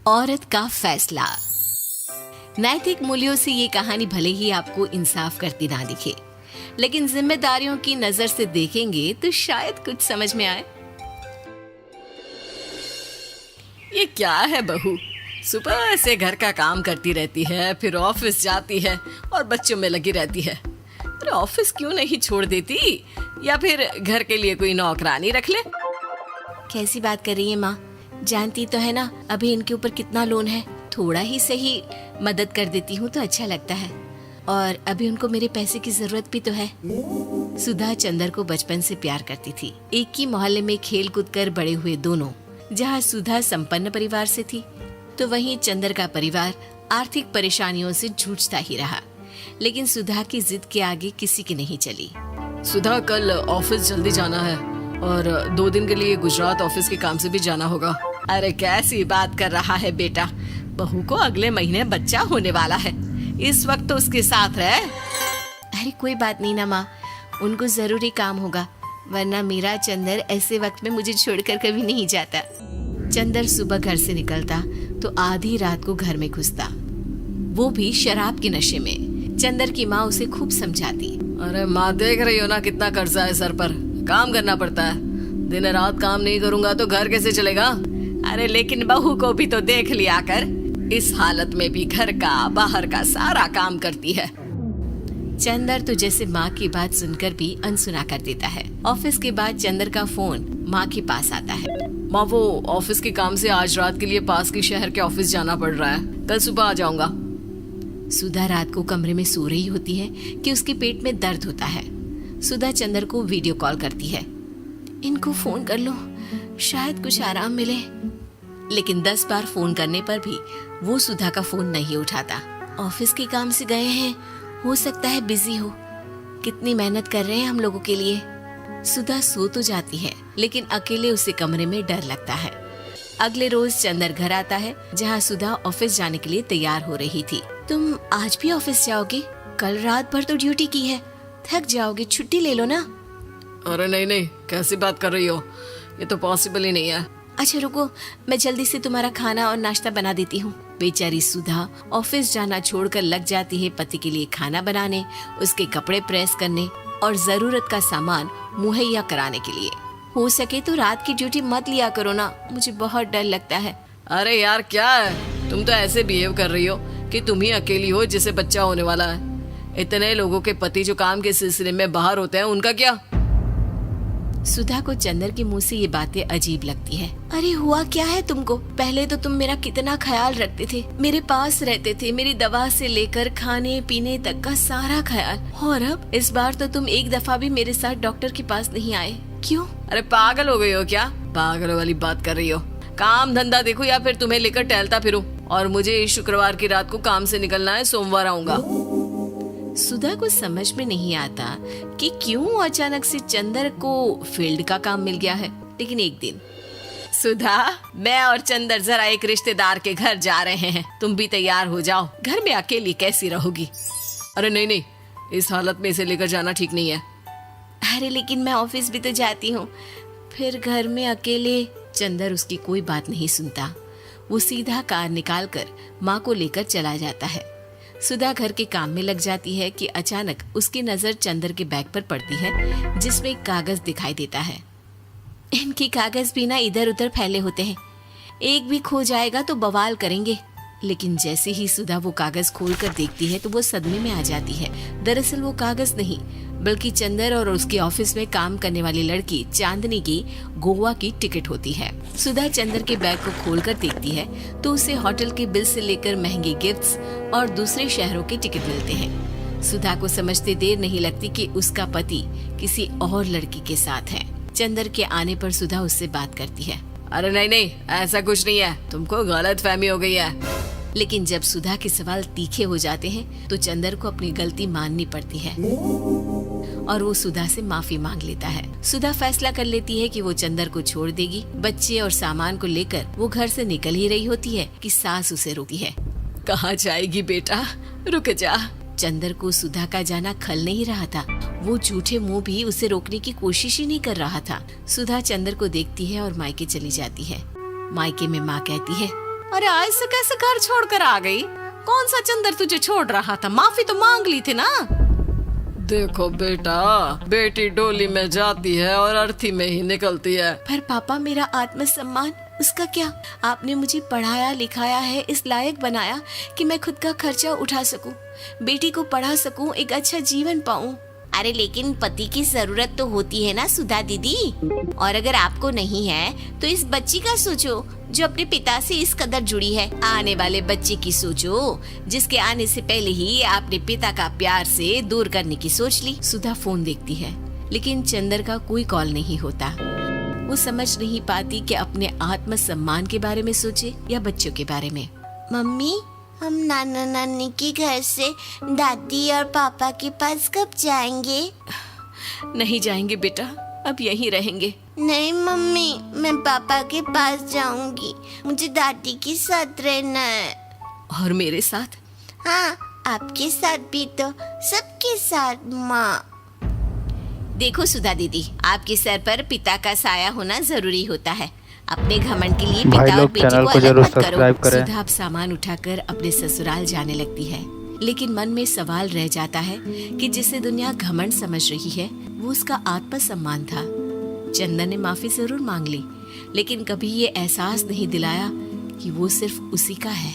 औरत का फैसला। नैतिक मूल्यों से ये कहानी भले ही आपको इंसाफ करती ना दिखे, लेकिन जिम्मेदारियों की नजर से देखेंगे तो शायद कुछ समझ में आए। ये क्या है बहू, सुबह से घर का काम करती रहती है, फिर ऑफिस जाती है और बच्चों में लगी रहती है। अरे ऑफिस क्यों नहीं छोड़ देती, या फिर घर के लिए कोई नौकरानी रख ले। कैसी बात कर रही है माँ? जानती तो है ना अभी इनके ऊपर कितना लोन है। थोड़ा ही सही मदद कर देती हूँ तो अच्छा लगता है, और अभी उनको मेरे पैसे की जरूरत भी तो है। सुधा चंदर को बचपन से प्यार करती थी। एक ही मोहल्ले में खेल कूद कर बड़े हुए दोनों। जहाँ सुधा संपन्न परिवार से थी तो वहीं चंदर का परिवार आर्थिक परेशानियों से जूझता ही रहा। लेकिन सुधा की जिद के आगे किसी की नहीं चली। सुधा, कल ऑफिस जल्दी जाना है और 2 दिन के लिए गुजरात ऑफिस के काम से भी जाना होगा। अरे कैसी बात कर रहा है बेटा, बहू को अगले महीने बच्चा होने वाला है, इस वक्त तो उसके साथ रहे। अरे कोई बात नहीं ना माँ, उनको जरूरी काम होगा, वरना मेरा चंदर ऐसे वक्त में मुझे छोड़कर कभी नहीं जाता। चंदर सुबह घर से निकलता तो आधी रात को घर में घुसता, वो भी शराब के नशे में। चंदर की माँ उसे खूब समझाती। अरे माँ, देख रही हो ना कितना कर्जा है सर पर, काम करना पड़ता है। दिन रात काम नहीं करूंगा तो घर कैसे चलेगा। अरे लेकिन बहू को भी तो देख लिया कर, इस हालत में भी घर का बाहर का सारा काम करती है। चंदर तो जैसे माँ की बात सुनकर भी अनसुना कर देता है। ऑफिस के बाद चंदर का फोन माँ के पास आता है। माँ, वो ऑफिस के काम से आज रात के लिए पास के शहर के ऑफिस जाना पड़ रहा है, कल सुबह आ जाऊंगा। सुधा रात को कमरे में सो रही होती है कि उसके पेट में दर्द होता है। सुधा चंदर को वीडियो कॉल करती है। इनको फोन कर लो, शायद कुछ आराम मिले। लेकिन 10 बार फोन करने पर भी वो सुधा का फोन नहीं उठाता। ऑफिस के काम से गए हैं, हो सकता है बिजी हो। कितनी मेहनत कर रहे हैं हम लोगों के लिए। सुधा सो तो जाती है, लेकिन अकेले उसे कमरे में डर लगता है। अगले रोज चंदर घर आता है, जहाँ सुधा ऑफिस जाने के लिए तैयार हो रही थी। तुम आज भी ऑफिस जाओगे? कल रात भर तो ड्यूटी की है, थक जाओगे, छुट्टी ले लो ना। अरे नहीं, कैसी बात कर रही हो, ये तो पॉसिबल ही नहीं है। अच्छा रुको, मैं जल्दी से तुम्हारा खाना और नाश्ता बना देती हूँ। बेचारी सुधा ऑफिस जाना छोड़कर लग जाती है पति के लिए खाना बनाने, उसके कपड़े प्रेस करने और जरूरत का सामान मुहैया कराने के लिए। हो सके तो रात की ड्यूटी मत लिया करो ना, मुझे बहुत डर लगता है। अरे यार क्या है, तुम तो ऐसे बिहेव कर रही हो कि तुम ही अकेली हो जिसे बच्चा होने वाला है। इतने लोगों के पति जो काम के सिलसिले में बाहर होते हैं, उनका क्या? सुधा को चंदर के मुंह से ये बातें अजीब लगती है। अरे हुआ क्या है तुमको? पहले तो तुम मेरा कितना ख्याल रखते थे, मेरे पास रहते थे, मेरी दवा से लेकर खाने पीने तक का सारा ख्याल। और अब इस बार तो तुम एक दफा भी मेरे साथ डॉक्टर के पास नहीं आए, क्यों? अरे पागल हो गई हो क्या? पागल वाली बात कर रही हो। काम धंधा देखो या फिर तुम्हें लेकर टहलता फिरो। और मुझे शुक्रवार की रात को काम से निकलना है, सोमवार आऊंगा। सुधा को समझ में नहीं आता कि क्यों अचानक से चंदर को फील्ड का काम मिल गया है। लेकिन एक दिन, सुधा, मैं और चंदर जरा एक रिश्तेदार के घर जा रहे हैं, तुम भी तैयार हो जाओ, घर में अकेली कैसी रहोगी। अरे नहीं, इस हालत में इसे लेकर जाना ठीक नहीं है। अरे लेकिन मैं ऑफिस भी तो जाती हूँ, फिर घर में अकेले। चंदर उसकी कोई बात नहीं सुनता। वो सीधा कार निकाल कर माँ को लेकर चला जाता है। सुधा घर के काम में लग जाती है कि अचानक उसकी नजर चंदर के बैग पर पड़ती है, जिसमें एक कागज दिखाई देता है। इनकी कागज भी ना इधर उधर फैले होते हैं, एक भी खो जाएगा तो बवाल करेंगे। लेकिन जैसे ही सुधा वो कागज खोलकर देखती है तो वो सदमे में आ जाती है। दरअसल वो कागज नहीं, बल्कि चंदर और उसके ऑफिस में काम करने वाली लड़की चांदनी की गोवा की टिकट होती है। सुधा चंदर के बैग को खोलकर देखती है तो उसे होटल के बिल से लेकर महंगे गिफ्ट्स और दूसरे शहरों के टिकट मिलते हैं। सुधा को समझते देर नहीं लगती कि उसका पति किसी और लड़की के साथ है। चंदर के आने पर सुधा उससे बात करती है। अरे नहीं, ऐसा कुछ नहीं है, तुमको गलतफहमी हो गई है। लेकिन जब सुधा के सवाल तीखे हो जाते हैं तो चंदर को अपनी गलती माननी पड़ती है और वो सुधा से माफी मांग लेता है। सुधा फैसला कर लेती है कि वो चंदर को छोड़ देगी। बच्चे और सामान को लेकर वो घर से निकल ही रही होती है कि सास उसे रोकती है। कहाँ जाएगी बेटा, रुक जा। चंदर को सुधा का जाना खल नहीं रहा था। वो झूठे मुंह भी उसे रोकने की कोशिश ही नहीं कर रहा था। सुधा चंदर को देखती है और मायके चली जाती है। मायके में माँ कहती है, अरे ऐसे कैसे घर छोड़कर आ गई? कौन सा चंदर तुझे छोड़ रहा था? माफी तो मांग ली थी ना। देखो बेटा, बेटी डोली में जाती है और अर्थी में ही निकलती है। पर पापा, मेरा आत्मसम्मान, उसका क्या? आपने मुझे पढ़ाया लिखाया है, इस लायक बनाया कि मैं खुद का खर्चा उठा सकूं, बेटी को पढ़ा सकूं, एक अच्छा जीवन पाऊं। अरे लेकिन पति की जरूरत तो होती है ना सुधा दीदी, और अगर आपको नहीं है तो इस बच्ची का सोचो जो अपने पिता से इस कदर जुड़ी है। आने वाले बच्चे की सोचो जिसके आने से पहले ही आपने पिता का प्यार से दूर करने की सोच ली। सुधा फोन देखती है लेकिन चंदर का कोई कॉल नहीं होता। वो समझ नहीं पाती कि अपने आत्मसम्मान के बारे में सोचे या बच्चों के बारे में। मम्मी, हम नाना नानी के घर से दादी और पापा के पास कब जाएंगे? नहीं जाएंगे बेटा, अब यहीं रहेंगे। नहीं मम्मी, मैं पापा के पास जाऊंगी, मुझे दादी के साथ रहना है। और मेरे साथ? हाँ, आपके साथ भी तो, सबके साथ माँ। देखो सुधा दीदी, आपके सर पर पिता का साया होना जरूरी होता है। अपने घमंड के लिए पिता और बेटी को अलग मत करो। सुधा अब सामान उठाकर अपने ससुराल जाने लगती है, लेकिन मन में सवाल रह जाता है कि जिसे दुनिया घमंड समझ रही है वो उसका आत्मसम्मान था। चंदन ने माफी जरूर मांग ली, लेकिन कभी ये एहसास नहीं दिलाया कि वो सिर्फ उसी का है।